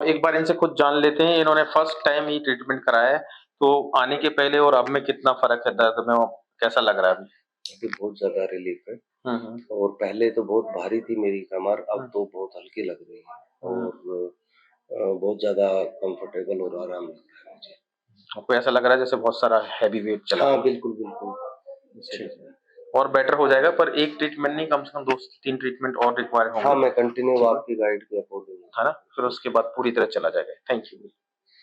एक बार इनसे खुद जान लेते हैं, इन्होंने फर्स्ट टाइम ये ट्रीटमेंट कराया है, तो आने के पहले और अब में कितना फ़र्क है दर्द में, और कैसा लग रहा है अभी? अभी बहुत ज़्यादा रिलीफ है हुँ, हुँ। और पहले तो बहुत भारी थी मेरी कमर, अब हुँ, तो बहुत हल्की लग रही है हुँ। और बहुत ज़्यादा कंफर्टेबल और आराम लग रहा है मुझे। आपको ऐसा लग रहा है जैसे बहुत सारा हेवी वेट चला हाँ, हो? बिल्कुल, बिल्कुल, ठीक इसीलिए। है। और बेटर हो जाएगा, पर एक ट्रीटमेंट नहीं, कम से कम 2 से 3 ट्रीटमेंट और रिक्वायर हाँ, होंगे, मैं कंटिन्यू ठीक है? आपकी गाइड के अकॉर्डिंग है ना? फिर उसके बाद पूरी तरह चला जाएगा। Thank you.